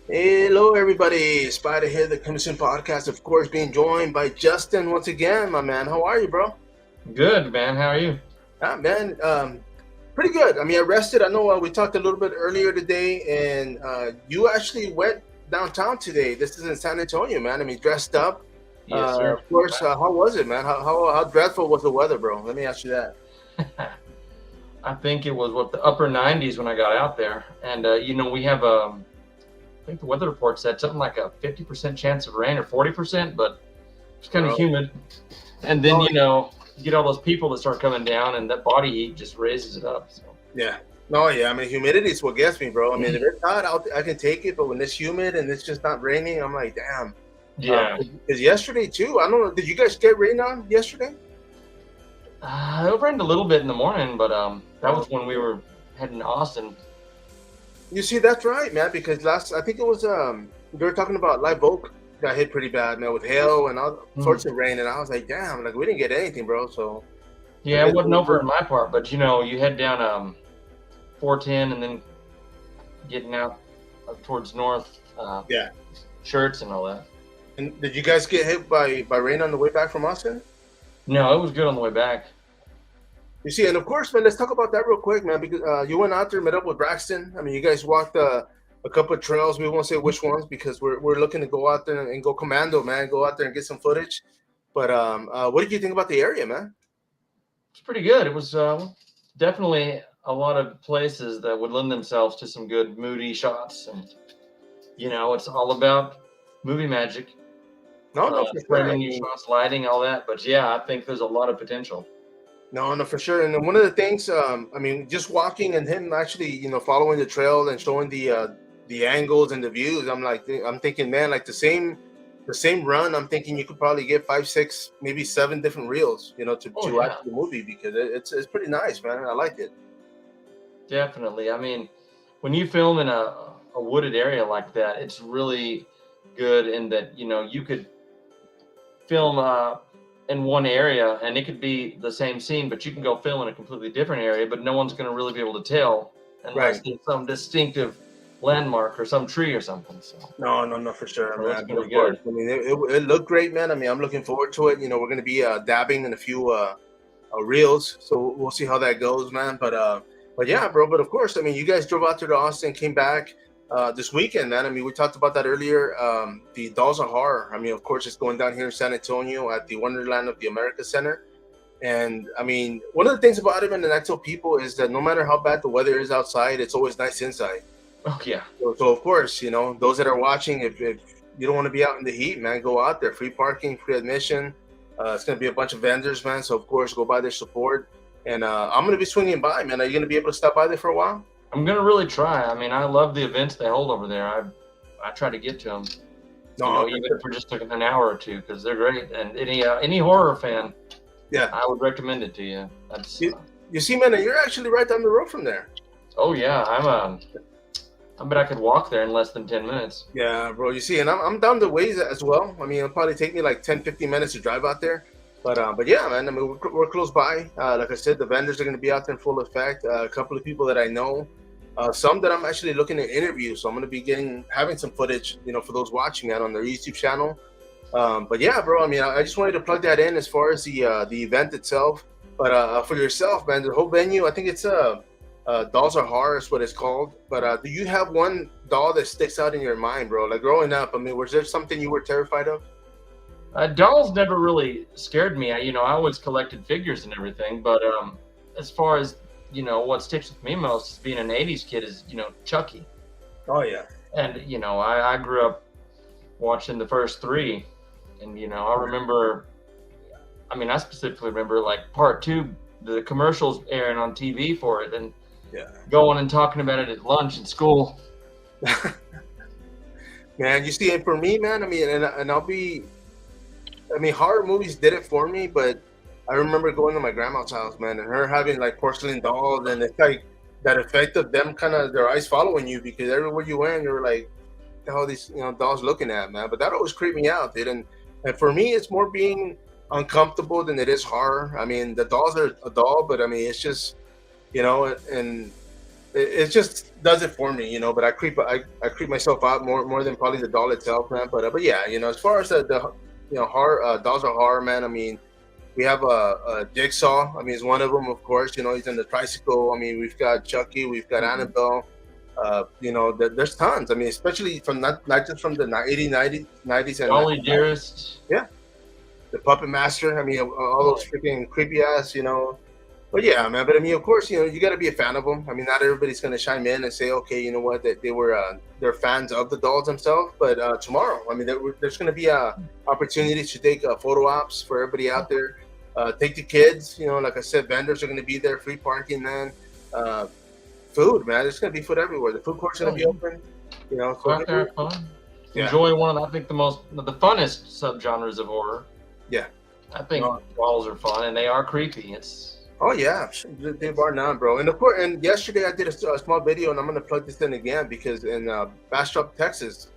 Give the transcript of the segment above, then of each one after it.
Hello, everybody. Spider here, the Crimson Podcast, of course, being joined by Justin once again, my man. How are you, bro? Good, man. How are you? Man, pretty good. I mean, I rested. I know we talked a little bit earlier today, and you actually went downtown today. This is in San Antonio, man. I mean, dressed up. Yes, sir. Of course, how was it, man? How dreadful was the weather, bro? Let me ask you that. I think it was the upper 90s when I got out there, and we have I think the weather report said something like a 50% chance of rain or 40%, but it's kind of Bro. humid. And then No, you get all those people that start coming down, and that body heat just raises it up. So yeah. No, yeah. I mean, humidity is what gets me, bro. I mean, if it's hot, I can take it, but when it's humid and it's just not raining, I'm like, damn. yeah, Because yesterday too, I don't know. Did you guys get rain on yesterday? it rained a little bit in the morning, but that Oh, was when we were heading to Austin. you see, that's right, man. Because I think it was they were talking about Live Oak got hit pretty bad, man, with hail and all Mhm. sorts of rain, and I was like, damn, like we didn't get anything, bro. So I Yeah, guess it wasn't over in my part, but you head down 410 and then getting out up towards north, yeah. shirts and all that. And did you guys get hit by rain on the way back from Austin? No, it was good on the way back. You see, and of course, man, let's talk about that real quick, man, because you went out there, met up with Braxton. I mean, you guys walked a couple of trails. We won't say which ones because we're looking to go out there and go commando, man. Go out there and get some footage. But what did you think about the area, man? It's pretty good. It was definitely a lot of places that would lend themselves to some good moody shots, and it's all about movie magic, No, no, for sure. I framing your mean, shots, lighting, all that. But yeah, I think there's a lot of potential. no, no, for sure. And then one of the things, I mean, just walking and him actually, following the trail and showing the angles and the views. I'm thinking, man, like the same run. I'm thinking you could probably get five, six, maybe seven different reels, Oh to add yeah, to the movie because it's pretty nice, man. I like it. definitely. I mean, when you film in a wooded area like that, it's really good in that you could film in one area and it could be the same scene, but you can go film in a completely different area, but no one's going to really be able to tell unless Right. there's some distinctive landmark or some tree or something. So, No, no, no, for sure, so it's man. But going to of be course, good. I mean, it looked great, man. I mean, I'm looking forward to it. We're going to be dabbing in a few reels, so we'll see how that goes, man. But yeah, bro. But of course, I mean, you guys drove out to Austin, came back this weekend, man. I mean, we talked about that earlier. The Dolls of Horror. I mean, of course, it's going down here in San Antonio at the Wonderland of the America Center. And I mean, one of the things about it, man, and I tell people is that no matter how bad the weather is outside, it's always nice inside. Oh, yeah. So of course, those that are watching, if you don't want to be out in the heat, man, go out there. Free parking, free admission. It's gonna be a bunch of vendors, man. So of course, go by their support. And I'm gonna be swinging by, man. Are you gonna be able to stop by there for a while? I'm going to really try. I mean, I love the events they hold over there. I try to get to them, No, for even sure. for just an hour or two because they're great. And any horror fan, Yeah. I would recommend it to you. That's You, you see, man, you're actually right down the road from there. oh yeah, I bet I could walk there in less than 10 minutes. Yeah, bro. You see, and I'm down the ways as well. I mean, it'll probably take me like 10, 15 minutes to drive out there. But yeah, man. I mean, we're close by. Like I said, the vendors are going to be out there in full effect. A couple of people that I know, some that I'm actually looking to interview. So I'm going to be having some footage, for those watching that on their YouTube channel. But yeah, bro. I mean, I just wanted to plug that in as far as the event itself. But for yourself, man, the whole venue, I think it's Dolls Are Horror is what it's called. But do you have one doll that sticks out in your mind, bro? Like growing up, I mean, was there something you were terrified of? Dolls never really scared me. I always collected figures and everything, but as far as what sticks with me most as being an '80s kid is Chucky, Oh yeah. and I grew up watching the first three, and I remember. I mean, I specifically remember like part two, the commercials airing on TV for it, and Yeah. going and talking about it at lunch in school. Man, you see, and for me, man, I mean, and I mean, horror movies did it for me, but I remember going to my grandma's house, man, and her having like porcelain dolls, and it's like that effect of them kind of their eyes following you because everywhere you went, you were like, the hell are these dolls looking at, man? But that always creeped me out, dude. And for me, it's more being uncomfortable than it is horror. I mean, the dolls are a doll, but I mean, it's just and it just does it for me, But I creep myself out more than probably the doll itself, man. But yeah, as far as the horror dolls are horror, man. I mean, we have a Jigsaw. I mean, he's one of them, of course. He's in the tricycle. I mean, we've got Chucky, we've got Annabelle. There's tons. I mean, especially from not just from the 80s, 90s, and Dolly Dearest. Yeah, the Puppet Master. I mean, all those freaking creepy ass, But yeah, man. But I mean, of course, you got to be a fan of them. I mean, not everybody's gonna chime in and say, okay, you know what, that they're fans of the dolls themselves. But tomorrow, I mean, there's gonna be a opportunity to take photo ops for everybody out there. Take the kids. Like I said, vendors are gonna be there, free parking, man. Food, man. There's gonna be food everywhere. The food court's gonna be open. Go out there, have fun. Yeah. Enjoy one of, I think, the funnest subgenres of horror. Yeah. I think dolls are fun and they are creepy. Oh yeah, they bar none, bro. And of course, and yesterday I did a small video, and I'm gonna plug this in again because in Bastrop, Texas,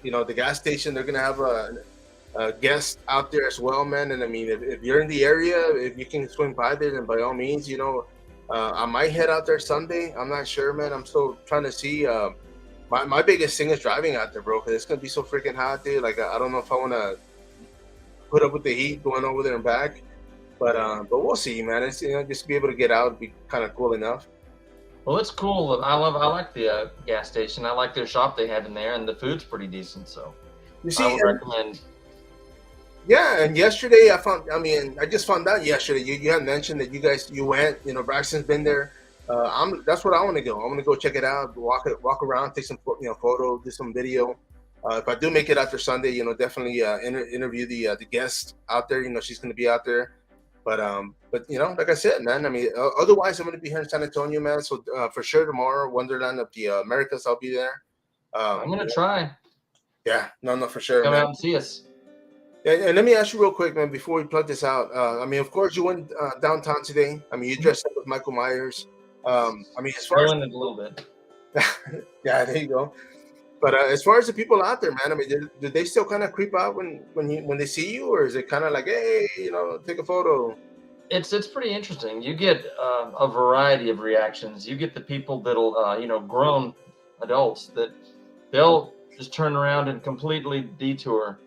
the gas station, they're gonna have a guest out there as well, man. And I mean, if you're in the area, if you can swing by there, then by all means, I might head out there Sunday. I'm not sure, man. I'm still trying to see. My biggest thing is driving out there, bro, because it's gonna be so freaking hot, dude. Like I don't know if I want to put up with the heat going over there and back. But we'll see, man. It's just to be able to get out would be kind of cool enough. Well, it's cool. I like the gas station. I like their shop they had in there, and the food's pretty decent. So you see, I would recommend. Yeah, and yesterday I just found out yesterday. You had mentioned that you went. Braxton's been there. That's what I want to go. I want to go check it out, walk around, take some photo, do some video. If I do make it out there Sunday, definitely interview the guest out there. She's going to be out there. But like I said, man, I mean, otherwise I'm going to be here in San Antonio, man. So for sure tomorrow, Wonderland of the Americas, I'll be there. I'm going to try. Yeah, no, for sure. Come out and see us. And let me ask you real quick, man, before we plug this out. I mean, of course, you went downtown today. I mean, you dressed up with Michael Myers. I mean, as far as it a little bit. Yeah, there you go. But as far as the people out there, man, I mean, do they still kind of creep out when they see you, or is it kind of like, hey, take a photo? It's pretty interesting. You get a variety of reactions. You get the people that'll, grown adults that they'll just turn around and completely detour.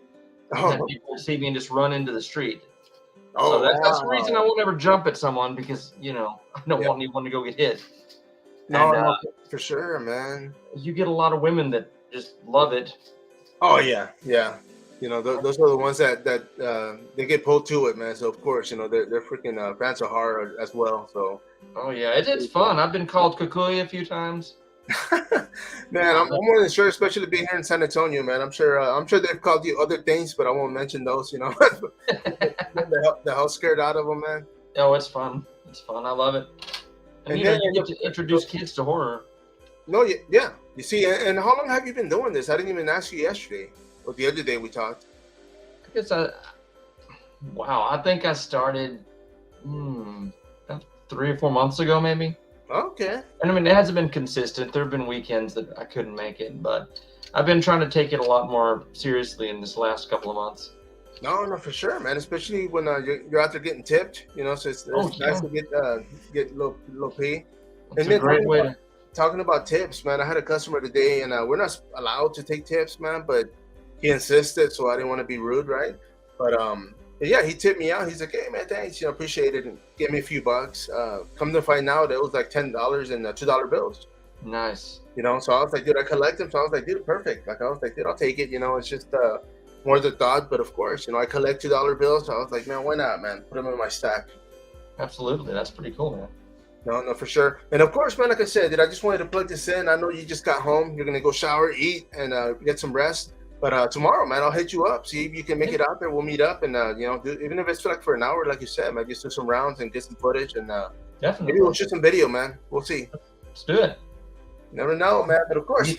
And people see me and just run into the street. So that's the reason I won't ever jump at someone because, I don't want anyone to go get hit. No, for sure, man. You get a lot of women that just love it. Oh yeah. Those are the ones that they get pulled to it, man. So of course, they're freaking fans of horror as well. So. Oh yeah, it's fun. I've been called Kikuya a few times. Man, I'm more than sure, especially being here in San Antonio, man. I'm sure they've called you other things, but I won't mention those. The hell scared out of them, man. Oh, it's fun. It's fun. I love it. And you get to introduce kids to horror. No, yeah. You see, and how long have you been doing this? I didn't even ask you yesterday or the other day we talked. I guess I think I started 3 or 4 months ago, maybe. Okay. And I mean, it hasn't been consistent. There have been weekends that I couldn't make it, but I've been trying to take it a lot more seriously in this last couple of months. No, for sure, man. Especially when you're out there getting tipped, so it's nice to get a little pay. It's a great way to. Talking about tips, man. I had a customer today, and we're not allowed to take tips, man. But he insisted, so I didn't want to be rude, right? But yeah, he tipped me out. He's like, "Hey, man, thanks. Appreciate it." And gave me a few bucks. Come to find out, it was like $10 and $2 bills. Nice. So I was like, dude, I collect them. So I was like, dude, perfect. Like I was like, dude, I'll take it. It's just more the thought, but of course, I collect $2 bills. So I was like, man, why not, man? Put them in my stack. Absolutely, that's pretty cool, man. No, for sure. And of course, man, like I said, dude, I just wanted to plug this in. I know you just got home. You're gonna go shower, eat, and get some rest. But tomorrow, man, I'll hit you up. See if you can make it out there. We'll meet up, and even if it's like for an hour, like you said, maybe just do some rounds and get some footage, and definitely maybe we'll shoot some video, man. We'll see. Let's do it. Never know, man. But of course,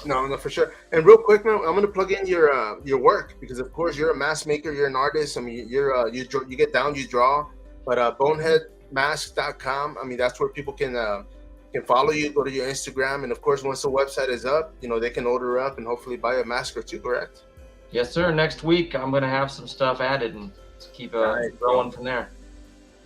No, for sure. And real quick, man, I'm gonna plug in your work because, of course, you're a mask maker. You're an artist. I mean, you get down, you draw. But boneheadmask.com. I mean, that's where people can follow you. Go to your Instagram, and of course, once the website is up, they can order up and hopefully buy a mask or two. Correct? Yes, sir. Next week, I'm gonna have some stuff added and keep growing from there.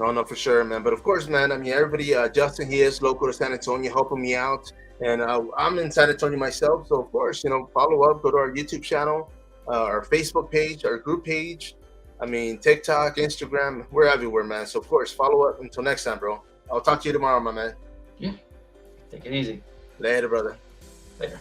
No, for sure, man. But of course, man, I mean, everybody, Justin, he is local to San Antonio, helping me out. And I'm in San Antonio myself. So, of course, follow up, go to our YouTube channel, our Facebook page, our group page. I mean, TikTok, Instagram, we're everywhere, man. So, of course, follow up. Until next time, bro. I'll talk to you tomorrow, my man. Yeah. Take it easy. Later, brother. Later.